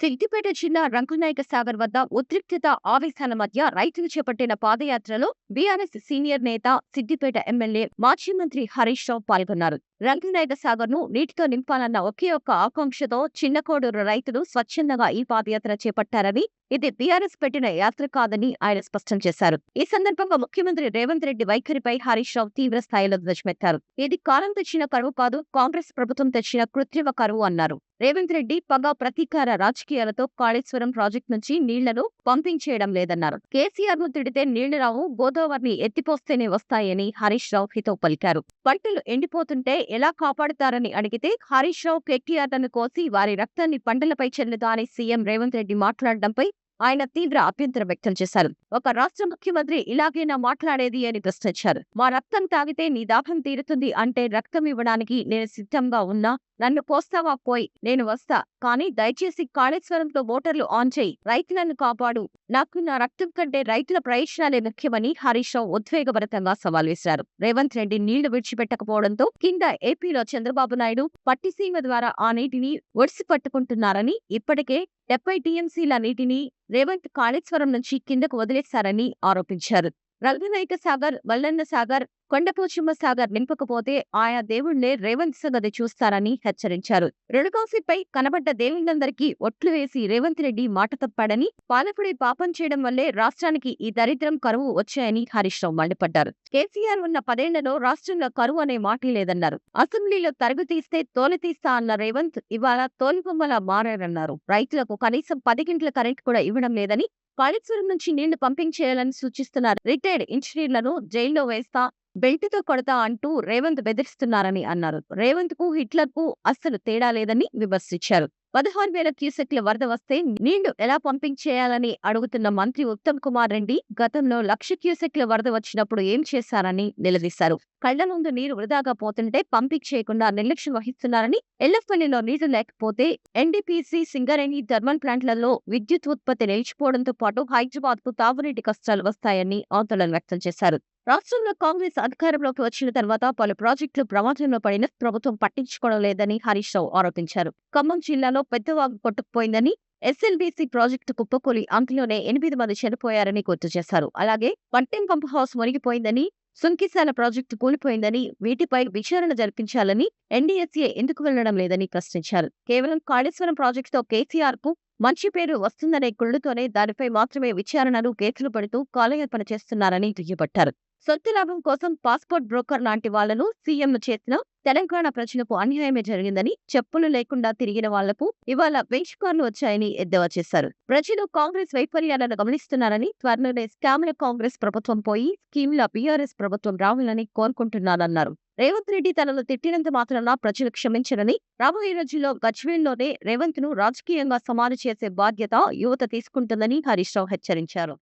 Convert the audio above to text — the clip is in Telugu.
సిద్దిపేట జిల్లా రంగనాయక సాగర్ వద్ద ఉద్రిక్తత ఆవేశాల మధ్య రైతులు చేపట్టిన పాదయాత్రలో బీఆర్ఎస్ సీనియర్ నేత సిద్దిపేట ఎమ్మెల్యే మాజీ మంత్రి హరీష్ రావు పాల్గొన్నారు. రంగనాయక సాగర్ ను నీటితో నింపాలన్న ఒకే ఒక్క ఆకాంక్షతో చిన్నకోడూరు రైతులు స్వచ్ఛందంగా ఈ పాదయాత్ర చేపట్టారని, ఇది బీఆర్ఎస్ పెట్టిన యాత్ర కాదని ఆయన స్పష్టం చేశారు. ఈ సందర్భంగా ముఖ్యమంత్రి రేవంత్ రెడ్డి వైఖరిపై హరీష్ రావు తీవ్ర స్థాయిలో ధ్వజమెత్తారు. ఇది కాలం తెచ్చిన కరువు కాదు, కాంగ్రెస్ ప్రభుత్వం తెచ్చిన కృత్రిమ కరువు అన్నారు. రేవంత్ రెడ్డి పగ ప్రతీకార రాజకీయాలతో కాళేశ్వరం ప్రాజెక్టు నుంచి నీళ్లను పంపించేయడం లేదన్నారు. కేసీఆర్ ను తిడితే నీళ్లు రావు, గోదావరిని ఎత్తిపోస్తేనే వస్తాయని హరీష్ రావు హితవు పలికారు. పంటలు ఎండిపోతుంటే ఎలా కాపాడుతారని అడిగితే హరీష్ రావు కేటీఆర్లను కోసి వారి రక్తాన్ని పంటలపై చెల్లుతా అని సీఎం రేవంత్ రెడ్డి మాట్లాడడంపై ఆయన తీవ్ర అభ్యంతరం వ్యక్తం చేశారు. ఒక రాష్ట్ర ముఖ్యమంత్రి ఇలాగేనా మాట్లాడేది అని ప్రశ్నించారు. మా రక్తం తాగితే నీ దాహం తీరుతుంది అంటే రక్తం ఇవ్వడానికి నేను సిద్ధంగా ఉన్నా, నన్ను పోస్తావా పోయ్, నేను వస్తా, కానీ దయచేసి కాళేశ్వరంతో మోటార్లు ఆన్ చేయి, రైతులను కాపాడు, నాకు నా రక్తం కంటే రైతుల ప్రయోజనాలే ముఖ్యమని హరీష్ రావు ఉద్వేగభరితంగా సవాల్ విసిరారు. రేవంత్ రెడ్డి నీళ్లు విడిచిపెట్టకపోవడంతో కింద ఏపీలో చంద్రబాబు నాయుడు పట్టిసీమ ద్వారా ఆ నీటిని ఒడిసి పట్టుకుంటున్నారని, ఇప్పటికే 70 టీఎంసీల నీటిని రేవంత్ కాళేశ్వరం నుంచి కిందకు వదిలేశారని ఆరోపించారు. రంగనాయక సాగర్, మల్లన్న సాగర్, కొండపోచమ్మ సాగర్ నింపకపోతే ఆయా దేవుళ్లే రేవంత్ సంగతి చూస్తారని హెచ్చరించారు. రుణమాఫీపై కనబడ్డ దేవుళ్లందరికీ ఒట్లు వేసి రేవంత్ రెడ్డి మాట తప్పాడని, పాలకుడి పాపం చేయడం వల్లే రాష్ట్రానికి ఈ దరిద్రం కరువు వచ్చాయని హరీష్ రావు మండిపడ్డారు. కేసీఆర్ ఉన్న 10 ఏళ్లలో రాష్ట్రంలో కరువు అనే మాటే లేదన్నారు. అసెంబ్లీలో తరుగు తీస్తే తోలు తీస్తా అన్న రేవంత్ ఇవాళ తోలుబొమ్మలా మారారన్నారు. రైతులకు కనీసం 10 గంటల కరెంట్ కూడా ఇవ్వడం లేదని, కాళేశ్వరం నుంచి నీళ్లు పంపింగ్ చేయాలని సూచిస్తున్నారు. రిటైర్డ్ ఇంజనీర్లను జైల్లో వేస్తా, బెల్టుతో కొడతా అంటూ రేవంత్ బెదిరిస్తున్నారని అన్నారు. రేవంత్ కు హిట్లర్ కు అస్సలు తేడా లేదని విమర్శించారు. 16,000 క్యూసెక్ల వరద వస్తే నీళ్లు ఎలా పంపింగ్ చేయాలని అడుగుతున్న మంత్రి ఉత్తమ్ కుమార్ రెడ్డి గతంలో 1,00,000 క్యూసెక్ల వరద వచ్చినప్పుడు ఏం చేశారని నిలదీశారు. కళ్ల ముందు నీరు వృధాగా పోతుంటే పంపింగ్ చేయకుండా నిర్లక్ష్యం వహిస్తున్నారని, ఎల్లపల్లిలో నీళ్లు లేకపోతే ఎన్డీపీసీ, సింగరేణి థర్మల్ ప్లాంట్లలో విద్యుత్ ఉత్పత్తి నిలిచిపోవడంతో పాటు హైదరాబాద్ కు తాగునీటి కష్టాలు వస్తాయని ఆందోళన వ్యక్తం చేశారు. రాష్ట్రంలో కాంగ్రెస్ అధికారంలోకి వచ్చిన తర్వాత పలు ప్రాజెక్టులు ప్రమాదంలో పడిన ప్రభుత్వం పట్టించుకోవడం లేదని హరీష్ రావు ఆరోపించారు. ఖమ్మం జిల్లాలో పెద్దవాగు కొట్టుకుపోయిందని, ఎస్ఎల్బీసీ ప్రాజెక్టు కుప్పకూలి అంతలోనే 8 మంది చనిపోయారని గుర్తు చేశారు. అలాగే పట్టెం పంప్ హౌస్ మునిగిపోయిందని, సుంకిశాల ప్రాజెక్టు కూలిపోయిందని, వీటిపై విచారణ జరిపించాలని ఎన్డీఎస్ఏ ఎందుకు వెళ్లడం లేదని ప్రశ్నించారు. కేవలం కాళేశ్వరం ప్రాజెక్టుతో కేసీఆర్ కు మంచి పేరు వస్తుందనే కుళ్లుతోనే దానిపై మాత్రమే విచారణలు, కేసులు పెడుతూ కాలయాపన చేస్తున్నారని దుయ్యబట్టారు. సొంత లాభం కోసం పాస్పోర్ట్ బ్రోకర్ లాంటి వాళ్లను సీఎం చేసిన తెలంగాణ ప్రజలకు అన్యాయమే జరిగిందని, చెప్పులు లేకుండా తిరిగిన వాళ్లకు ఇవాళ బెంచ్ కార్లు వచ్చాయని ఎద్దేవా చేశారు. ప్రజలు కాంగ్రెస్ వైఫల్యాలను గమనిస్తున్నారని, త్వరలోనే స్కామ్ల కాంగ్రెస్ ప్రభుత్వం పోయి స్కీమ్ల బీఆర్ఎస్ ప్రభుత్వం రావాలని కోరుకుంటున్నారన్నారు. రేవంత్ రెడ్డి తనను తిట్టినంత మాత్రాన ప్రజలు క్షమించరని, రాబోయే రోజుల్లో గజ్వేల్లోనే రేవంత్ ను రాజకీయంగా సమాధి చేసే బాధ్యత యువత తీసుకుంటుందని హరీష్ రావు హెచ్చరించారు.